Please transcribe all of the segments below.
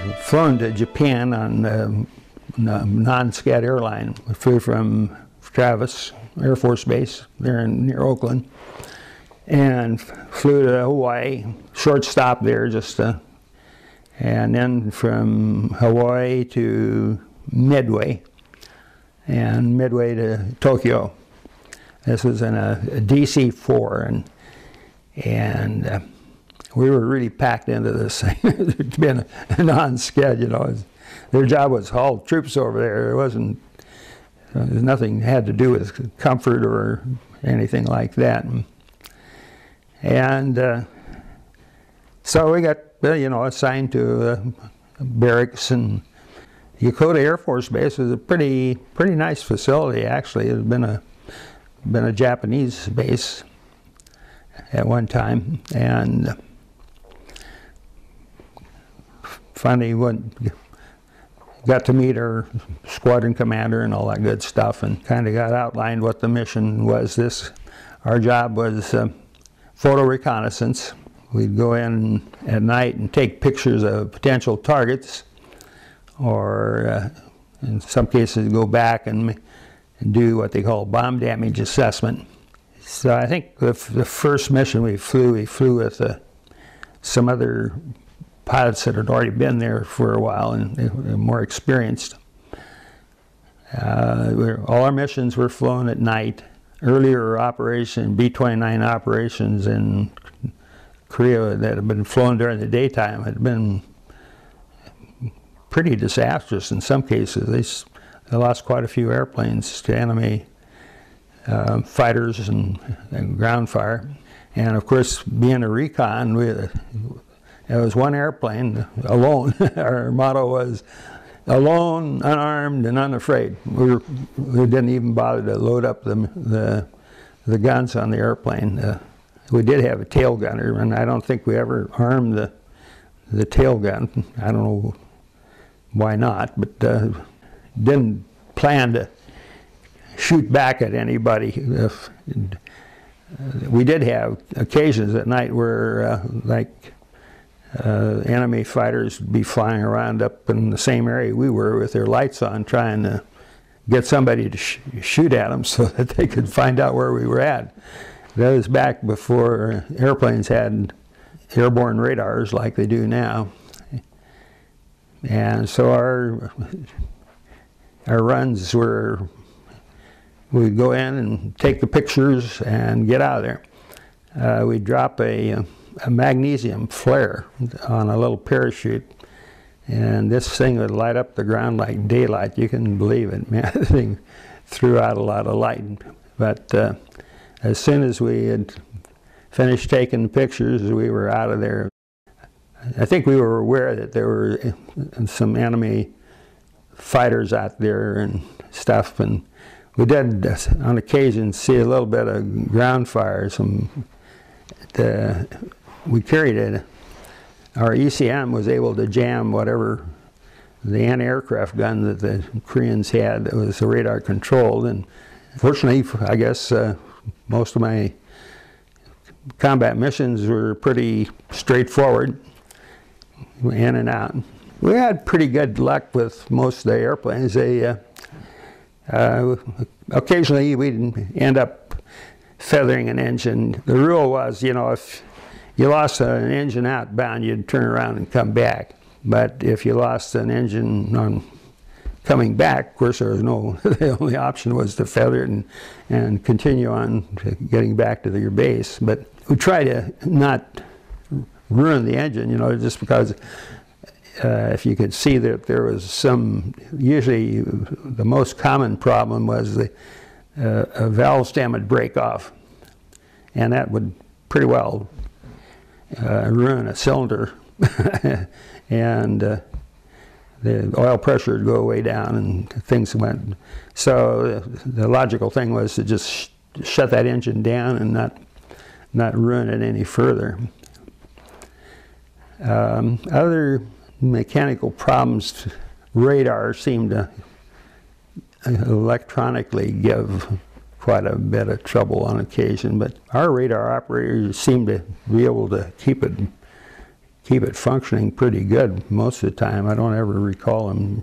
were flown to Japan on a non-SCAD airline. We flew from Travis Air Force Base there near Oakland and flew to Hawaii, short stop there and then from Hawaii to Midway and Midway to Tokyo. This was in a DC-4 and we were really packed into this thing. It's been a non-SCAD, you know. Their job was haul troops over there. There's nothing had to do with comfort or anything like that. And so we got, assigned to barracks, and Yokota Air Force Base was a pretty nice facility. Actually, it had been a Japanese base at one time, and finally got to meet our squadron commander and all that good stuff, and kind of got outlined what the mission was. Our job was photo reconnaissance. We'd go in at night and take pictures of potential targets, or in some cases go back and do what they call bomb damage assessment. So I think the first mission we flew with some other pilots that had already been there for a while and they were more experienced. All our missions were flown at night. Earlier operation, B-29 operations in Korea that had been flown during the daytime had been pretty disastrous in some cases. They lost quite a few airplanes to enemy fighters and ground fire. And of course, being a recon, it was one airplane, alone. Our motto was, alone, unarmed, and unafraid. We didn't even bother to load up the guns on the airplane. We did have a tail gunner, and I don't think we ever armed the tail gun. I don't know why not, but didn't plan to shoot back at anybody. We did have occasions at night where, enemy fighters would be flying around up in the same area we were with their lights on, trying to get somebody to shoot at them so that they could find out where we were at. That was back before airplanes had airborne radars like they do now. And so our runs were, we'd go in and take the pictures and get out of there. We'd drop a magnesium flare on a little parachute, and this thing would light up the ground like daylight. You can believe it, man. The thing threw out a lot of light. But as soon as we had finished taking the pictures, we were out of there. I think we were aware that there were some enemy fighters out there and stuff, and we did on occasion see a little bit of ground fire. We carried it. Our ECM was able to jam whatever the anti-aircraft gun that the Koreans had that was radar controlled, and fortunately, I guess, most of my combat missions were pretty straightforward, in and out. We had pretty good luck with most of the airplanes. Occasionally we'd end up feathering an engine. The rule was, if you lost an engine outbound, you'd turn around and come back. But if you lost an engine on coming back, of course, there was the only option was to feather it and continue on to getting back to your base. But we try to not ruin the engine, just because if you could see that there was usually the most common problem was a valve stem would break off, and that would pretty well ruin a cylinder, and the oil pressure would go way down and things went. So the logical thing was to just shut that engine down and not ruin it any further. Other mechanical problems, radar seemed to electronically give quite a bit of trouble on occasion, but our radar operators seemed to be able to keep keep it functioning pretty good most of the time. I don't ever recall them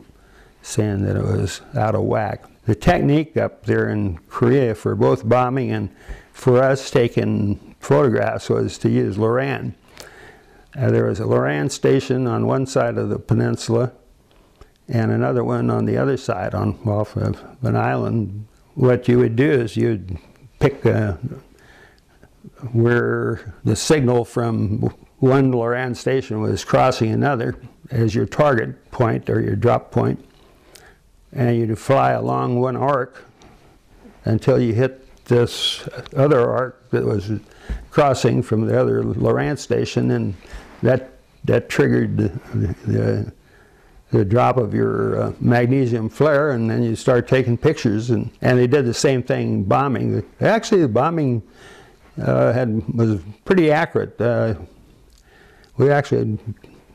saying that it was out of whack. The technique up there in Korea for both bombing and for us taking photographs was to use Loran. There was a Loran station on one side of the peninsula and another one on the other side off of an island. What you would do is you'd pick where the signal from one Loran station was crossing another as your target point or your drop point, and you'd fly along one arc until you hit this other arc that was crossing from the other Loran station, and that triggered the drop of your magnesium flare, and then you start taking pictures, and they did the same thing bombing. Actually, the bombing was pretty accurate. We actually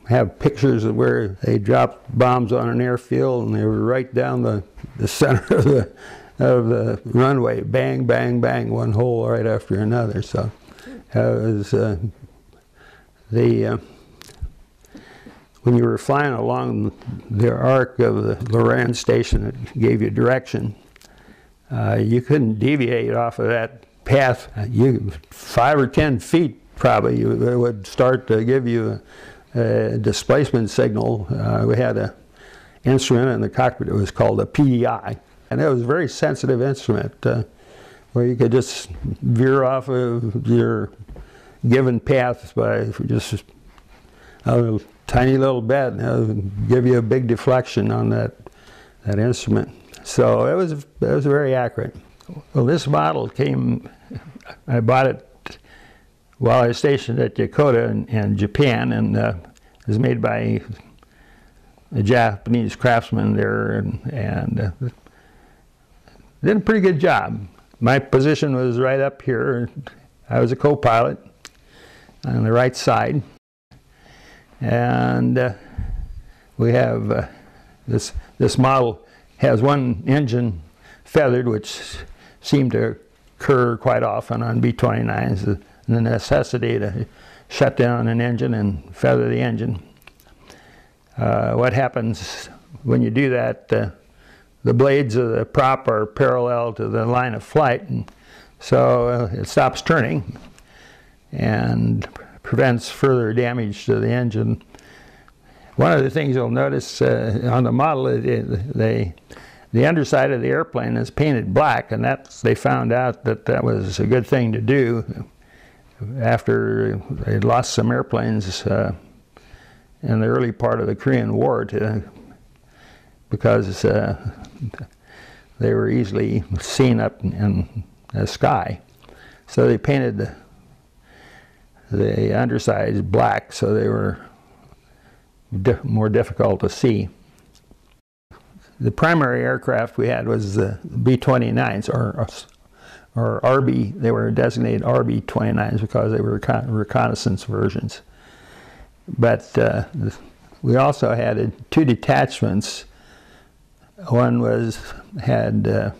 have pictures of where they dropped bombs on an airfield, and they were right down the center of the runway, bang, bang, bang, one hole right after another. So it was when you were flying along the arc of the Loran station, it gave you direction. You couldn't deviate off of that path. 5 or 10 feet probably, it would start to give you a displacement signal. We had an instrument in the cockpit that was called a PDI, and it was a very sensitive instrument where you could just veer off of your given path by just a tiny little bit, and it would give you a big deflection on that instrument. So it was very accurate. Well, this model came, I bought it while I was stationed at Yokota in Japan, and it was made by a Japanese craftsman there, and did a pretty good job. My position was right up here. I was a co-pilot on the right side, and we have this model has one engine feathered, which seemed to occur quite often on B-29s. The necessity to shut down an engine and feather the engine. What happens when you do that, the blades of the prop are parallel to the line of flight, and so it stops turning and prevents further damage to the engine. One of the things you'll notice on the model, the underside of the airplane is painted black, and they found out that was a good thing to do after they lost some airplanes in the early part of the Korean War because they were easily seen up in the sky. So they painted the undersides black so they were more difficult to see. The primary aircraft we had was the B-29s, or RB, they were designated RB-29s because they were reconnaissance versions. But we also had 2 detachments. One had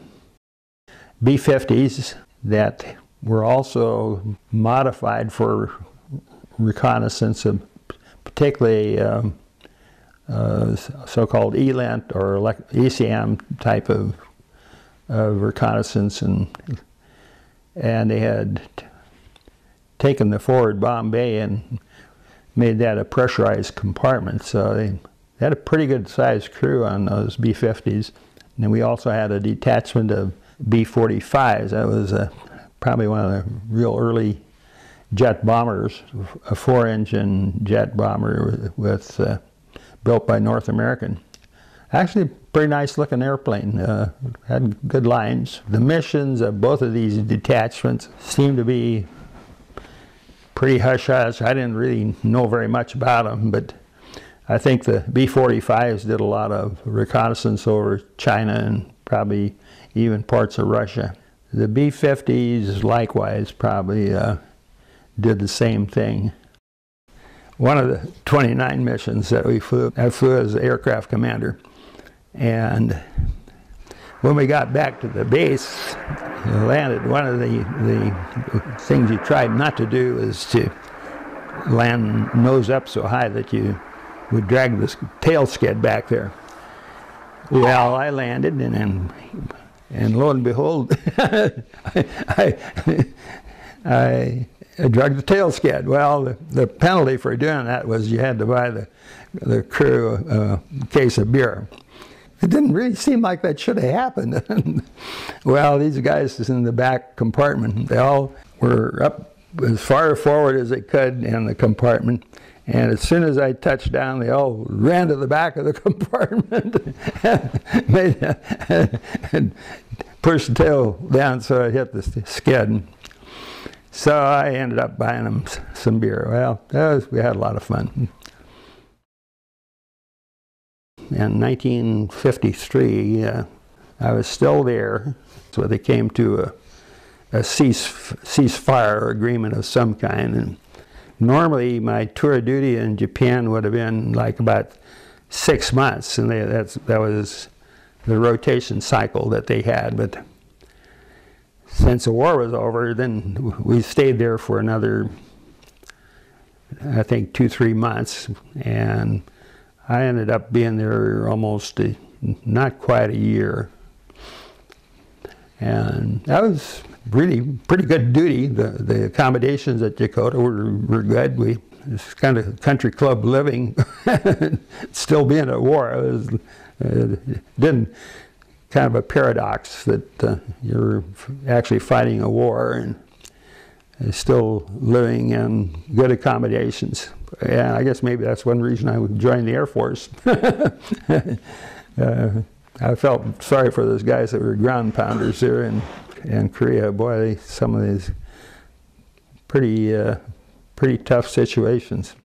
B-50s that were also modified for reconnaissance, particularly so-called ELENT or ECM type of reconnaissance, and they had taken the forward bomb bay and made that a pressurized compartment. So they had a pretty good sized crew on those B-50s. And then we also had a detachment of B-45s. That was probably one of the real early jet bombers, a 4-engine jet bomber built by North American. Actually, pretty nice looking airplane. Had good lines. The missions of both of these detachments seemed to be pretty hush-hush. I didn't really know very much about them, but I think the B-45s did a lot of reconnaissance over China and probably even parts of Russia. The B-50s likewise probably did the same thing. One of the 29 missions that we flew, I flew as aircraft commander. And when we got back to the base, landed, one of the things you tried not to do is to land nose up so high that you would drag the tail skid back there. Well, I landed, and lo and behold, I drug the tail skid. Well, the penalty for doing that was you had to buy the crew a case of beer. It didn't really seem like that should have happened. Well, these guys in the back compartment, they all were up as far forward as they could in the compartment. And as soon as I touched down, they all ran to the back of the compartment and pushed the tail down so it hit the skid. So I ended up buying them some beer. Well, we had a lot of fun. In 1953, I was still there, so they came to a ceasefire agreement of some kind. And normally, my tour of duty in Japan would have been like about 6 months, and that was the rotation cycle that they had. But since the war was over, then we stayed there for another, I think, 2-3 months, and I ended up being there almost not quite a year. And that was really pretty good duty. The accommodations at Dakota were good. It's kind of country club living, still being at war. Kind of a paradox that you're actually fighting a war and still living in good accommodations. Yeah, I guess maybe that's one reason I joined the Air Force. I felt sorry for those guys that were ground pounders there in Korea. Boy, some of these pretty tough situations.